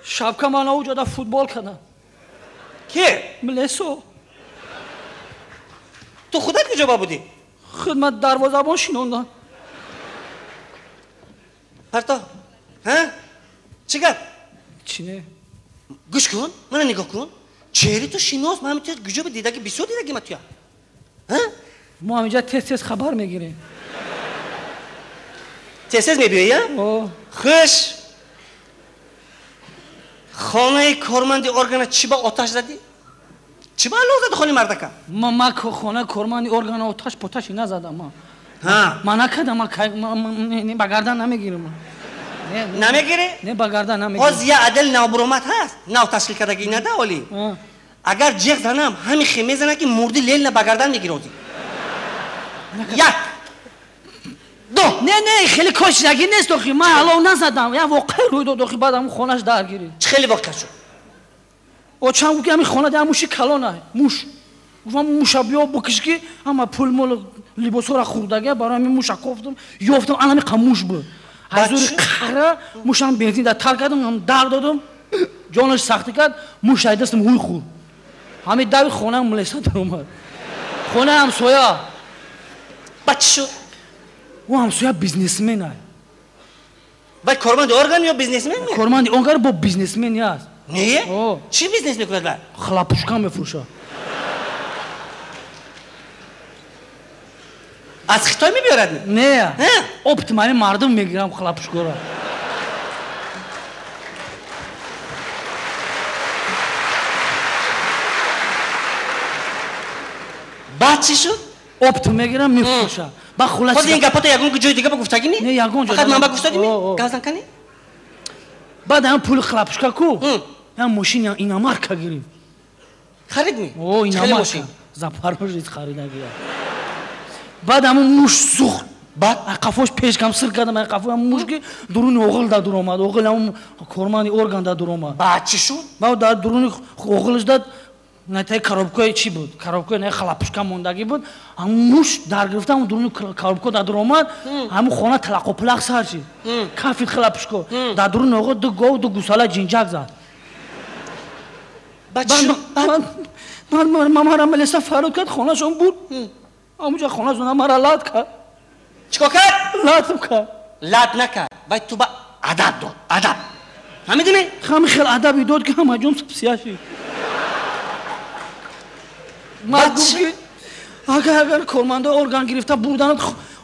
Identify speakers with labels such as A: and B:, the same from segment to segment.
A: شبکه من اوجا فوتبال کنم
B: که؟
A: ملسو
B: تو خودت کجا با بودی؟
A: خدمت دروازه‌بان شینوندن
B: پرتا ها؟ چی گفت؟
A: چی نه؟
B: گوش کن منو نگاه کن چهره تو شیناس من همینطور گوجه به دیدگی بسیار دیدگی من تویا ها؟
A: ما همینجا تست خبر میگیریم
B: تست میبینی
A: اوه
B: خوش خانه کارمندی ارگان چی با آتش زدی؟ چی با علوه زدی خانه مردکه؟
A: ما خانه کارمندی ارگان آتش پوتشی نزدم ما
B: ها
A: نکردم ما بگردن نمیگیرم
B: نمیگیری؟
A: نه بگردن نمیگیرم
B: باز یه عدل نابرومت هست نو تشکیل کردگی نده اولی اگر جیغ زنم همین خیمه زنه که مردی لیل بگردن میگیره یک دو
A: نه خیلی کشیدگی نیست دخی من علو نزدم یه واقع روی دو دخی بعد همون خونش درگیری
B: چه خیلی واقع شد
A: او چند بود که همین خانه ده موشی کلانه موش گفتم موشا بیا بکش که همه پول مول لباس را خوردگه برای همین موشا کفتم یافتم الان قموش بود حضور قره موشم بنزین در تر کردم هم درد دادم جانش سختی کرد موش دستم هوی خورد همین دوی خانه هم ملسه در اومد خانه همسویا
B: بچه شد
A: او همسویا بیزنسمنه
B: باید کارمند ارگان یا بیزنسمن میاد؟
A: کارمند ارگان با بیزنسمنی هست
B: نه؟ چی بیزنس میکند باید؟
A: خلاپوشکا میفروشه
B: از خیتای میبیارد؟
A: نه اپتمانی مردم میگیرم خلاپوشکا را
B: بعد چی شد؟
A: اپت میگیرم میفروشه با خلاص
B: خود این گپا تو یگون که جای دیگه با گفتگی نی؟
A: نه یگون جای
B: فقط من با گفتگی می؟ گازن کنی؟
A: بعد هم پول خلاپوشکا کو هم ماشین اینا مارکا گیریم
B: خرید می؟
A: او اینا
B: خیلی
A: مارکا
B: ماشین
A: زپاروژیت خریدگی بعد همون موش سوخت بعد قفاش پیش کم سر کردم قفا هم موش که درون اوغل داد اومد اوغل هم کارمانی ارگان داد اومد
B: بعد چی شد؟
A: بعد داد درون اوغلش داد نتای کارابکای چی بود کارابکای نه خلاپوشکا موندگی بود هم موش در گرفتم درون کارابکا داد اومد همون خانه تلق و پلق سر چی کافی خلاپوشکا داد درون اوغل دو گاو دو گوساله جنجک زد
B: بعد چی شد؟
A: من مرا ملسه فرود کرد خانه شون بود همونجا خانه شون مرا لات کرد
B: چیکار کرد؟
A: لاتم کرد
B: لات نکرد باید تو با ادب داد ادب فهمیدی؟
A: همین خیلی ادبی داد که همه جون سیاسی اگر کارمنده ارگان گرفته بردن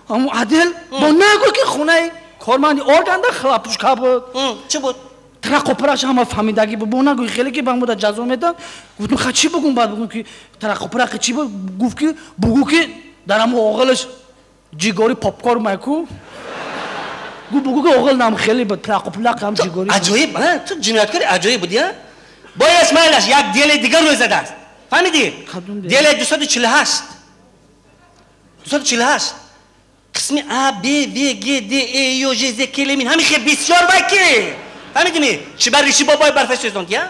A: همون عدل با نگو که خونه کارمندی ارگان ده خلاپوشکا بود
B: چه بود؟
A: ترق و پرش همه فهمیدگی بود با نگو خیلی که بهم بود جزا میدن گفتم خب چی بگم بعد بگم که ترق و پرق چی بود گفت که بگو که در همون اوغلش جیگاری پاپکار میکو بگو که اوغل نام خیلی بود ترق و پرق هم جیگاری
B: عجایب تو جنایتکار عجایب بودی ها با اسماعیلش یک دیل دیگر روی زده است فهمیدی؟ دیل 248 قسمی A, B, V, G, D, E, O, J, Z کلمین همین خیلی بسیار بکی فهمیدی؟ چی بر ریشی بابای برفش سوزوندی ها؟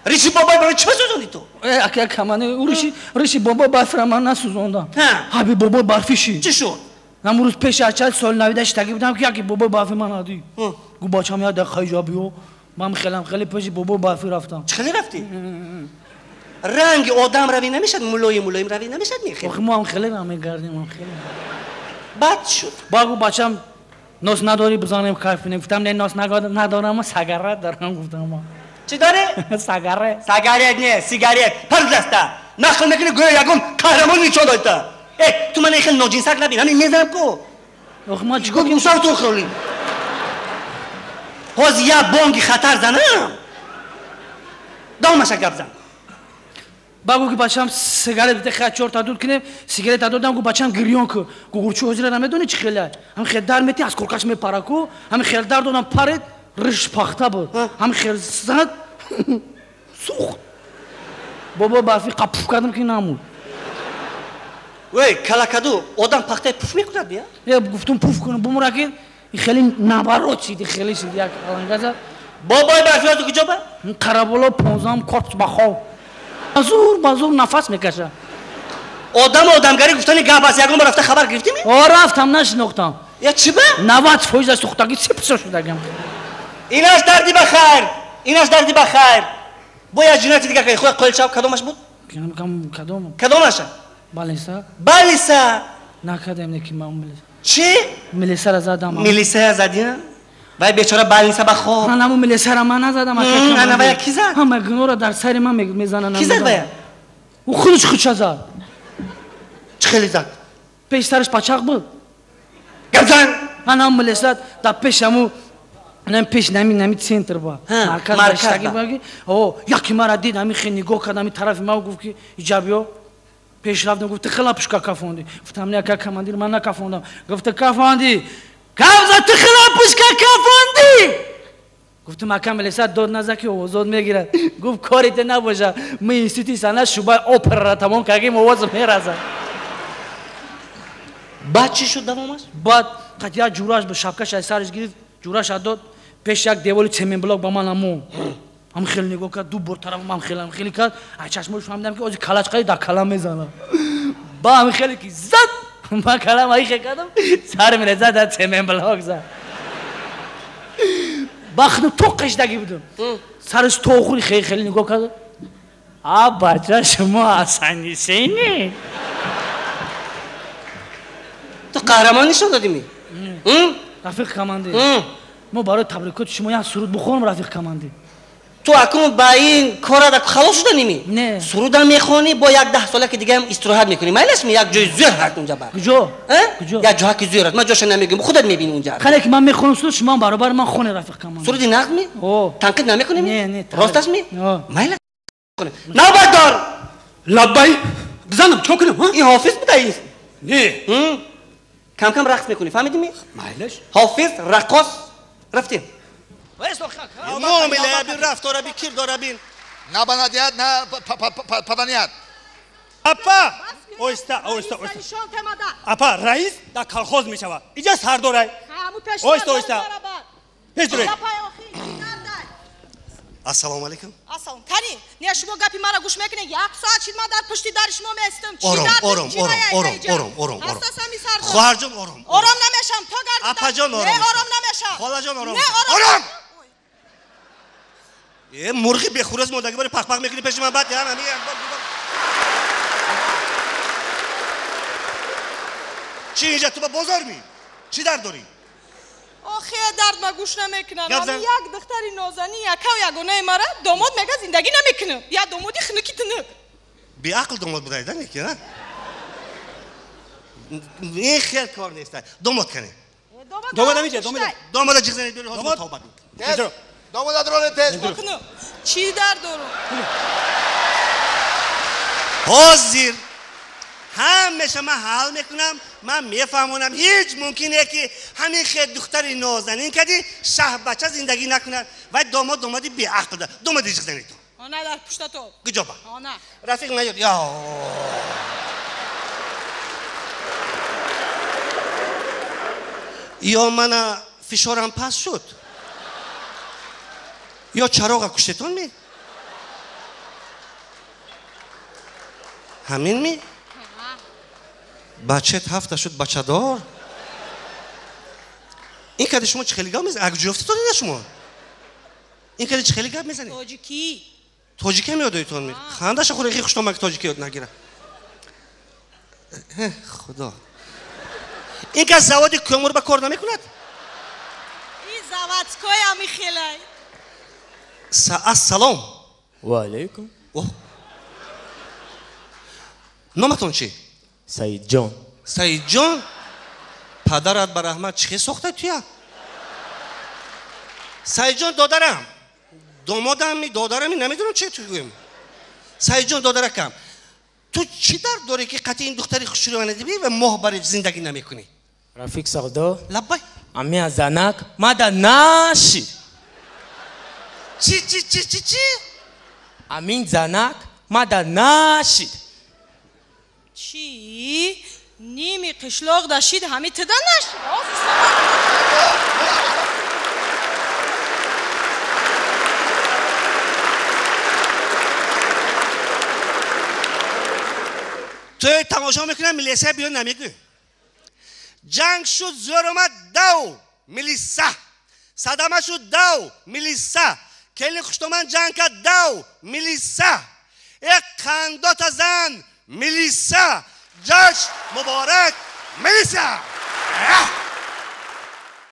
B: ریشی بابای برای چی سوزوندی تو؟
A: اکه کمانه او ریشی بابای برف را من نسوزوندم حبی بابای برفیشی
B: چی شد؟
A: من روز پیش 40 سال نویدش تگی بودم که یکی بابای برفی من آدی گو بچم یاد خیجا بیو من خیلی پیش بابای برفی رفتم
B: چه خیلی رفتی؟ رنگ آدم روی نمیشد ملایم روی نمیشد میخیر
A: آخه ما هم خیلی میگردیم خیلی
B: بد شد
A: باگو بچم ناس نداری بزنیم کافی نگفتم نه ناس ندارم سیگارت دارم گفتم
B: چی داره؟ سیگارت نه سیگارت پر دسته نخل نکنه گویا یگون قهرمان نیچون دایتا تو من خیلی ناجنسک نبین همین میزنم کو
A: آخه ما چیکار
B: کنیم موسا تو خوریم باز یه بانگی خطر زنم دامش گپ زن
A: باگو که بچم سیگارت بده خیلی چهار تا دود کنیم سیگارت دادم گو بچم گریان که گورچو حضور نمیدونی چی خیلی هم خیلی در میتی از کلکش میپره کو هم خیلی در دادم پرید ریش پخته بود هم خیلی زد سوخت بابا برفی قپف کردم که نمود
B: وی کلکدو آدم پخته پوف میکند بیا؟
A: گفتم پوف کنم بمورا که خیلی نبرات چیدی خیلی چیدی یک الانگه زد
B: بابای برفی ها تو کجا با؟
A: قرابالا 15 کارت بخواه بازور نفس میکشه
B: آدمگری گفتن گپ است یگون رفته خبر گرفتی می؟
A: رفتم نشناختم
B: یا چی با؟
A: 90 فویز از سوختگی 30 شدگم
B: ایناش دردی بخیر اینش دردی بخیر باید جنایتی دیگه کنی خود قول شب کدومش بود؟ کدومش؟ بالیسا
A: نکردم نکی من ملیسا
B: چی؟
A: ملیسا را زدم
B: ملیسا زدی؟ وای بیچاره بالیسا بخواب
A: من همون ملیسا را من نزدم
B: انا باید کی زد؟
A: همه گناه را در سر من میزنن
B: کی زد باید؟
A: او خودش زد
B: چه خیلی زد؟
A: پیش سرش پچاق بود
B: گزن
A: من هم ملیسا در پیش همون پیش نمی سنتر با مرکز باگی او یکی مرا دید همین خیلی نگاه کرد همین طرف ما گفت که ایجابیو پیش رفتم گفت خلا پشکا کافوندی گفتم نه که کماندیر من نکافوندم گفت کافوندی کافزا تو خلا پشکا کافوندی گفتم مکم ملیسا داد نزکی او زود میگیره گفت کاریت نباشه من اینستیتوی سنت شوبای اپرا را تمام کردم آواز میرزه
B: بعد چی شد دوامش؟
A: بعد قطعا جوراش به شبکش از سرش گرفت جوراش داد پیش یک دیوالی چمن بلاک با من هم خیلی نگاه کرد دو بار طرف من خیلی کرد از چشمش فهمیدم که از کلاچ در کلم میزنه با هم خیلی که زد من کلم هایی خیلی کردم سر میره زد در چمن بلاک زد بخنم تو قشدگی بودم سرش تو خوری خیلی نگاه کرد بچه شما حسنی سینی
B: تو قهرمان نشون دادی می
A: رفیق کمانده ما برای تبریکات شما یک سرود بخونم رفیق کمانده
B: تو اکنون با این کارا دا خلاص شده نیمی
A: نه
B: سرود هم میخونی با یک 10 ساله که دیگه هم استراحت میکنی مایلش می یک جای زور هست اونجا بر
A: کجا
B: یک جا که زور هست من جاش نمیگم خودت میبینی اونجا
A: خاله که من میخونم سرود شما برابر من خونه رفیق کمانده
B: سرودی نقد می تنقید نمیکنی
A: نه
B: راستش می مایل نوبت دار
C: لبای بزنم چون کنم
B: این حافظ بوده این
C: نه
B: کم کم رقص میکنی فهمیدی می
C: مایلش
B: حافظ رقاص رفتیم
D: معامله بین رفتار بین کردار بین
E: نه بنادیت نه پدنیت
C: اپا اوستا اپا رئیس در کلخوز میشود اینجا سرداره اوستا پیش دوره
D: السلام علیکم
F: السلام کنی نه شما گپی مرا گوش میکنه یک ساعت شد من در پشتی در شما میستم
D: آرام خواهر جان آرام
F: نمیشم تو گرد
D: اپا جان آرام
F: نمیشم
D: خاله جان آرام
F: آرام
D: یه مرغی بخورز مردگی باری پخ میکنی پیش من بعد هم چی اینجا تو با بازار می چی درد داری
F: آخه درد ما گوش نمیکنن من یک دختری نازنی یکو یگانه مرا داماد میگه زندگی نمیکنه یا دامادی خنکی تنه
D: بی عقل داماد بودایده نیکی نه این خیلی کار نیست داماد کنه
C: داماد نمیشه
D: داماد جیغزنی بیاری حاضر توبت
E: تست داماد درونه تست
F: چی درد دارم
D: حاضر همیشه من حال میکنم من میفهمونم هیچ ممکنه که همین خیلی دختری نازنین کردی شه بچه زندگی نکنن و دامادی بی عقل ده دامادی جیغزنی تو
F: آنه در پشت تو
D: گجابه
F: آنه
D: رفیق نیاد یا یا من فشارم پس شد یا چراغ کشتتون می همین می بچه هفته شد بچه دار این کده شما چه خیلی گام میزنی؟ اگه جفته تو دیده شما این کده چه خیلی گام میزنی؟ تاجیکی میاد ایتون می خندش خوره خیلی خوشتم مگه تاجیکی یاد نگیره خدا این که زوادی کمور با کار نمی کند؟
F: این زوادکای همی خیلی
D: السلام
G: و علیکم
D: نامتون چی؟
G: سعید جان
D: سعید جان پدرت بر احمد چی ساخته توی؟ سعید جان دادرم دادرمی نمیدونم چه تویم سعید جان دادرکم تو چی درد داری که قطعی این دختری خوشی رو ندیبی و ماه برای زندگی نمی کنی؟
G: رفیق ساقدا
D: لبای
G: امی از زنک مادا ناشی
D: چی؟
G: امین زنک مادا ناشی
F: چی؟ نیمی قشلاق داشتید همی تدن نشد
D: توی تماشا میکنم ملیسه بیان نمیگه جنگ شد زور اومد دو ملیسه صدمه شد دو ملیسه کلی خوشتومن جنگ کرد دو ملیسا یک خندات زن ملیسا جشن مبارک ملیسا